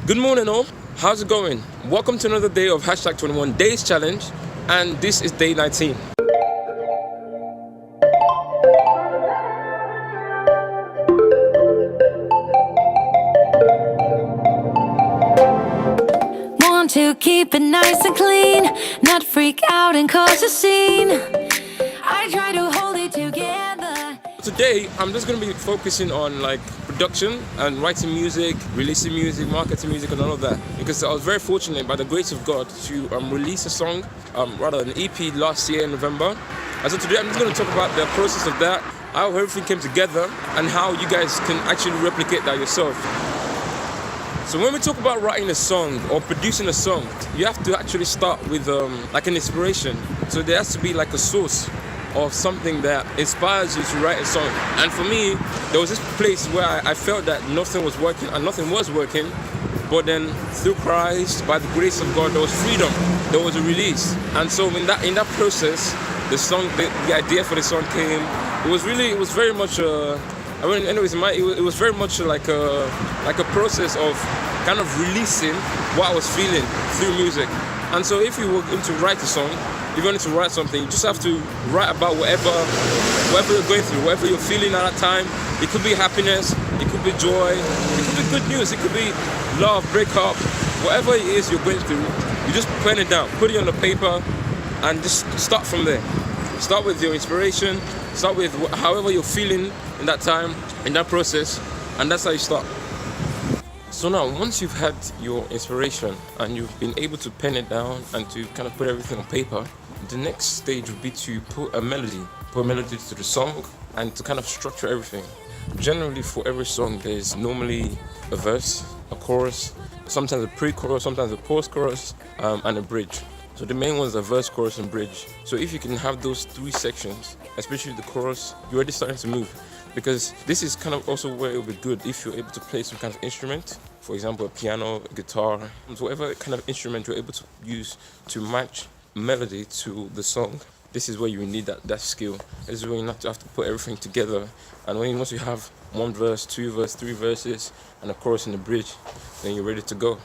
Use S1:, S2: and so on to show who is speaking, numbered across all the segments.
S1: Good morning, all. How's it going? Welcome to another day of hashtag 21 Days Challenge, and this is day 19.
S2: Want to keep it nice and clean, not freak out and cause a scene. I try to hold it together.
S1: Today, I'm just going to be focusing on production and writing music, releasing music, marketing music, and all of that. Because I was very fortunate, by the grace of God, to release a song, rather an EP last year in November. And so today, I'm just going to talk about the process of that, how everything came together, and how you guys can actually replicate that yourself. So when we talk about writing a song or producing a song, you have to actually start with an inspiration. So there has to be a source of something that inspires you to write a song. And for me, there was this place where I felt that nothing was working and nothing was working. But then through Christ, by the grace of God, there was freedom, there was a release. And so in that process, the idea for the song came. It was very much it was very much like a process of kind of releasing what I was feeling through music. And so if you were going to write a song, if you wanted to write something, you just have to write about whatever you're going through, whatever you're feeling at that time. It could be happiness, it could be joy, it could be good news, it could be love, breakup, whatever it is you're going through, you just pen it down, put it on the paper, and just start from there. Start with your inspiration, start with however you're feeling in that time, in that process, and that's how you start. So now, once you've had your inspiration and you've been able to pen it down and to kind of put everything on paper, the next stage would be to put a melody to the song and to kind of structure everything. Generally, for every song, there's normally a verse, a chorus, sometimes a pre-chorus, sometimes a post-chorus, and a bridge. So the main ones are verse, chorus, and bridge. So if you can have those three sections, especially the chorus, you're already starting to move. Because this is kind of also where it will be good if you're able to play some kind of instrument. For example, a piano, a guitar, whatever kind of instrument you're able to use to match melody to the song. This is where you need that skill. This is where you have to put everything together. And once you have one verse, two verse, three verses, and a chorus and a bridge, then you're ready to go.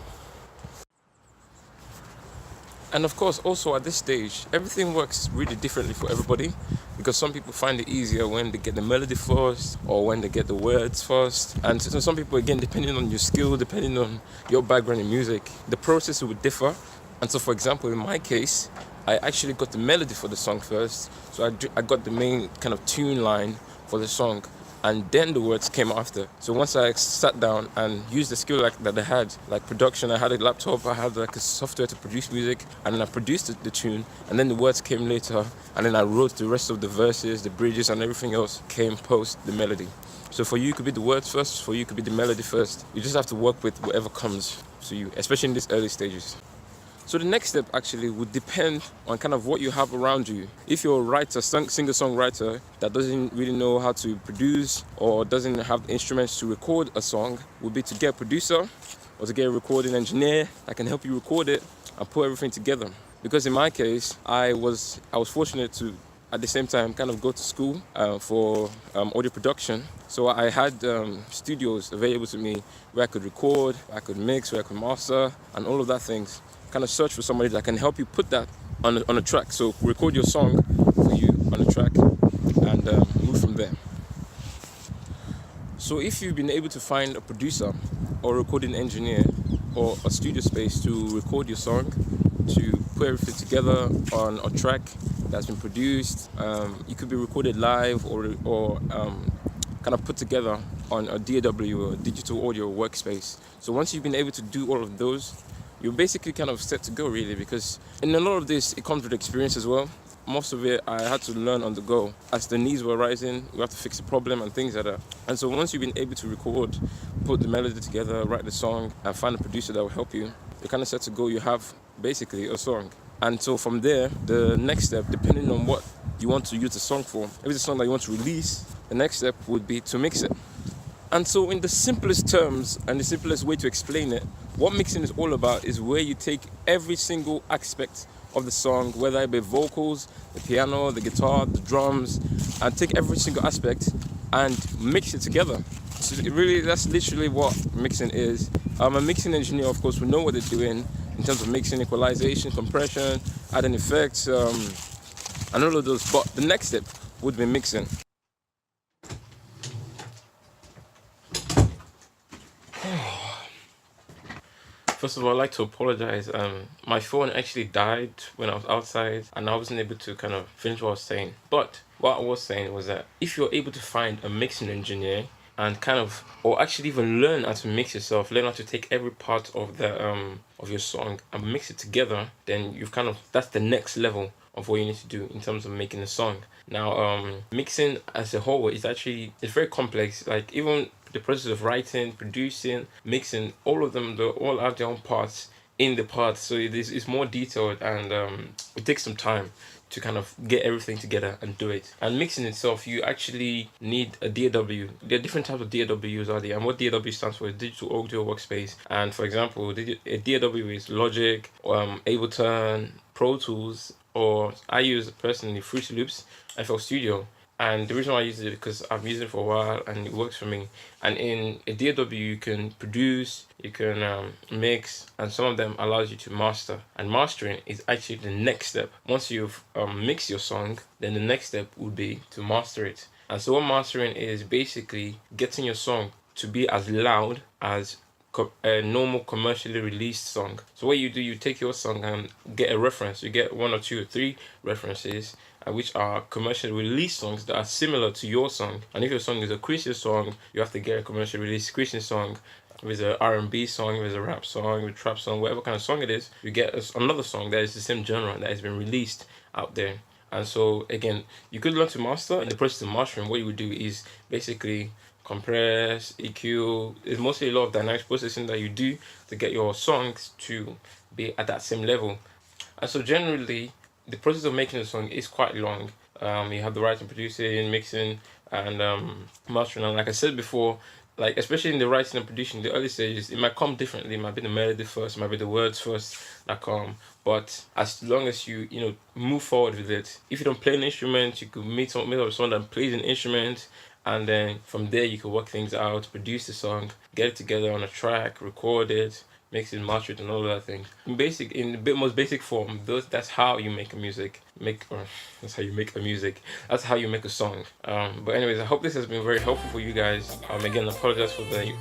S1: And of course, also at this stage, everything works really differently for everybody, because some people find it easier when they get the melody first or when they get the words first. And so some people, again, depending on your skill, depending on your background in music, the process would differ. And so, for example, in my case, I actually got the melody for the song first. So I got the main kind of tune line for the song, and then the words came after. So once I sat down and used the skill that I had, like production, I had a laptop, I had a software to produce music, and then I produced the tune, and then the words came later, and then I wrote the rest of the verses, the bridges, and everything else came post the melody. So for you, it could be the words first, for you, it could be the melody first. You just have to work with whatever comes to you, especially in these early stages. So the next step actually would depend on kind of what you have around you. If you're a writer, singer-songwriter that doesn't really know how to produce or doesn't have the instruments to record a song, would be to get a producer or to get a recording engineer that can help you record it and put everything together. Because in my case, I was fortunate to, at the same time, kind of go to school for audio production. So I had studios available to me where I could record, I could mix, where I could master, and all of that things. Kind of search for somebody that can help you put that on a track. So record your song for you on a track and move from there. So if you've been able to find a producer or a recording engineer or a studio space to record your song, to put everything together on a track that's been produced, it could be recorded live or kind of put together on a DAW or digital audio workspace. So once you've been able to do all of those, you're basically kind of set to go, really, because in a lot of this, it comes with experience as well. Most of it, I had to learn on the go. As the needs were rising, we have to fix the problem and things like that. And so once you've been able to record, put the melody together, write the song, and find a producer that will help you, you're kind of set to go. You have basically a song. And so from there, the next step, depending on what you want to use the song for, if it's a song that you want to release, the next step would be to mix it. And so in the simplest terms and the simplest way to explain it, what mixing is all about is where you take every single aspect of the song, whether it be vocals, the piano, the guitar, the drums, and take every single aspect and mix it together. really, that's literally what mixing is. A mixing engineer, of course, will know what they're doing in terms of mixing, equalization, compression, adding effects, and all of those. But the next step would be mixing. First of all, I'd like to apologize. My phone actually died when I was outside and I wasn't able to kind of finish what I was saying. But what I was saying was that if you're able to find a mixing engineer and kind of, or actually even learn how to mix yourself, learn how to take every part of the of your song and mix it together, then you've kind of, that's the next level of what you need to do in terms of making a song. Now, mixing as a whole is actually, it's very complex. Like even the process of writing, producing, mixing, all of them, they all have their own parts in the parts. So it's more detailed and it takes some time to kind of get everything together and do it. And mixing itself, you actually need a DAW. There are different types of DAWs out there, and what DAW stands for is Digital Audio Workspace. And for example, a DAW is Logic, Ableton, Pro Tools, or I use personally Fruity Loops, FL Studio. And the reason why I use it is because I've used it for a while and it works for me. And in a DAW, you can produce, you can mix, and some of them allows you to master. And mastering is actually the next step. Once you've mixed your song, then the next step would be to master it. And so what mastering is basically getting your song to be as loud as a normal commercially released song. So what you do, you take your song and get a reference. You get 1 or 2 or 3 references, which are commercially released songs that are similar to your song. And if your song is a Christian song, you have to get a commercially released Christian song. If it's an R&B song, if it's a rap song, if it's a trap song, whatever kind of song it is, you get another song that is the same genre that has been released out there. And so again, you could learn to master. In the process of mastering, what you would do is basically compress, EQ. It's mostly a lot of dynamic processing that you do to get your songs to be at that same level. And so generally, the process of making a song is quite long. You have the writing, producing, mixing, and mastering. And like I said before, like especially in the writing and producing, the early stages, it might come differently. It might be the melody first, it might be the words first that come. But as long as you move forward with it, if you don't play an instrument, you could meet up with someone that plays an instrument, and then from there you can work things out, produce the song, get it together on a track, record it, mix it, master it, and all of that thing. In the most basic form, that's how you make a music. That's how you make a music. That's how you make a song. But anyways, I hope this has been very helpful for you guys. Again, I apologize for the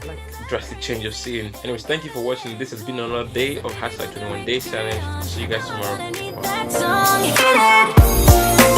S1: drastic change of scene. Anyways, thank you for watching. This has been another day of #21 Days Challenge. See you guys tomorrow. Bye.